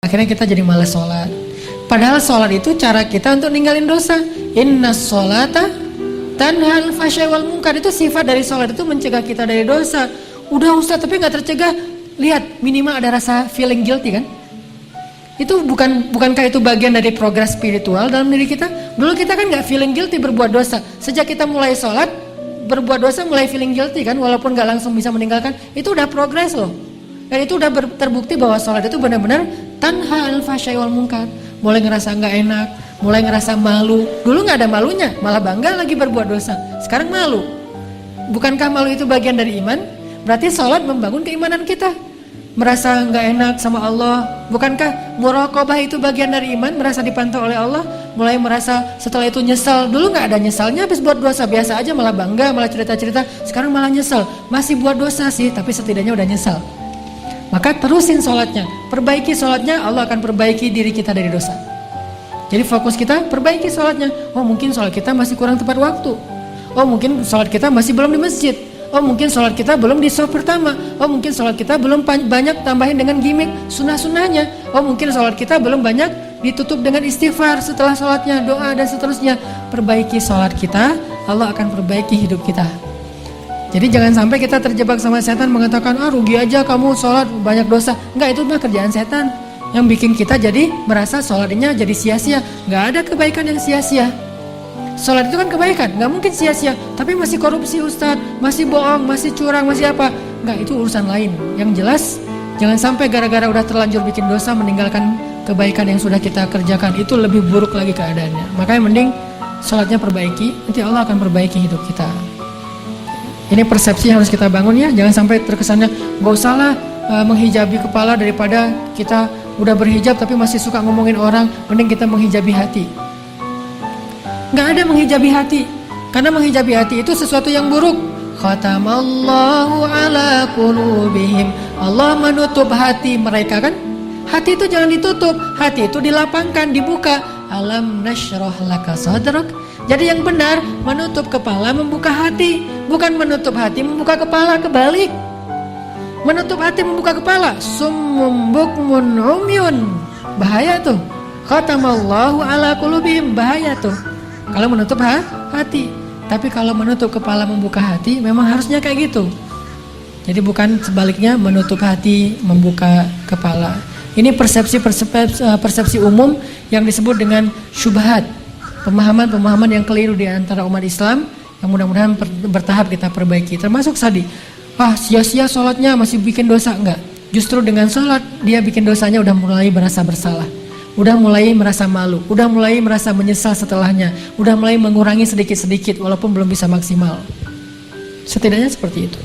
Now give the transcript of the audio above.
Akhirnya kita jadi malas sholat. Padahal sholat itu cara kita untuk ninggalin dosa. Inna sholata tanhal fahsya'i wal munkar. Itu sifat dari sholat, itu mencegah kita dari dosa. Udah Ustaz tapi gak tercegah. Lihat, minimal ada rasa feeling guilty kan. Itu bukankah itu bagian dari progres spiritual dalam diri kita? Dulu kita kan gak feeling guilty berbuat dosa. Sejak kita mulai sholat, berbuat dosa mulai feeling guilty kan. Walaupun gak langsung bisa meninggalkan, itu udah progres loh. Dan itu udah terbukti bahwa sholat itu benar-benar tanha al-fahsya'i wal munkar. Mulai ngerasa gak enak, mulai ngerasa malu. Dulu gak ada malunya, malah bangga lagi berbuat dosa. Sekarang malu. Bukankah malu itu bagian dari iman? Berarti sholat membangun keimanan kita. Merasa gak enak sama Allah. Bukankah muraqabah itu bagian dari iman? Merasa dipantau oleh Allah. Mulai merasa setelah itu nyesal. Dulu gak ada nyesalnya habis buat dosa. Biasa aja, malah bangga, malah cerita-cerita. Sekarang malah nyesal. Masih buat dosa sih, tapi setidaknya udah nyesal. Maka terusin sholatnya, perbaiki sholatnya, Allah akan perbaiki diri kita dari dosa. Jadi fokus kita, perbaiki sholatnya. Oh mungkin sholat kita masih kurang tepat waktu. Oh mungkin sholat kita masih belum di masjid. Oh mungkin sholat kita belum di shaf pertama. Oh mungkin sholat kita belum banyak tambahin dengan gimmick sunnah-sunnahnya. Oh mungkin sholat kita belum banyak ditutup dengan istighfar setelah sholatnya, doa dan seterusnya. Perbaiki sholat kita, Allah akan perbaiki hidup kita. Jadi jangan sampai kita terjebak sama setan mengatakan, rugi aja kamu sholat banyak dosa. Enggak, itu mah kerjaan setan yang bikin kita jadi merasa sholatnya jadi sia-sia. Enggak ada kebaikan yang sia-sia. Sholat itu kan kebaikan, enggak mungkin sia-sia. Tapi masih korupsi Ustadz, masih bohong, masih curang, masih apa. Enggak, itu urusan lain. Yang jelas jangan sampai gara-gara udah terlanjur bikin dosa meninggalkan kebaikan yang sudah kita kerjakan. Itu lebih buruk lagi keadaannya. Makanya mending sholatnya perbaiki, nanti Allah akan perbaiki hidup kita. Ini persepsi yang harus kita bangun ya. Jangan sampai terkesannya gak usahlah menghijabi kepala daripada kita udah berhijab tapi masih suka ngomongin orang. Mending kita menghijabi hati. Gak ada menghijabi hati. Karena menghijabi hati itu sesuatu yang buruk. Khatamallahu ala qulubihim. Allah menutup hati mereka kan. Hati itu jangan ditutup. Hati itu dilapangkan, dibuka. Alam nashrah laka sadrak. Jadi yang benar menutup kepala, membuka hati. Bukan menutup hati, membuka kepala, kebalik. Menutup hati, membuka kepala. Summum bukmun umyun. Bahaya tuh. Khatamallahu ala qulubihim. Bahaya tuh kalau menutup hati. Tapi kalau menutup kepala, membuka hati, memang harusnya kayak gitu. Jadi bukan sebaliknya, menutup hati, membuka kepala. Ini persepsi umum yang disebut dengan syubhat. Pemahaman-pemahaman yang keliru di antara umat Islam yang mudah-mudahan bertahap kita perbaiki. Termasuk tadi, sia-sia sholatnya masih bikin dosa. Enggak, justru dengan sholat dia bikin dosanya udah mulai merasa bersalah, udah mulai merasa malu, udah mulai merasa menyesal setelahnya, udah mulai mengurangi sedikit-sedikit walaupun belum bisa maksimal. Setidaknya seperti itu.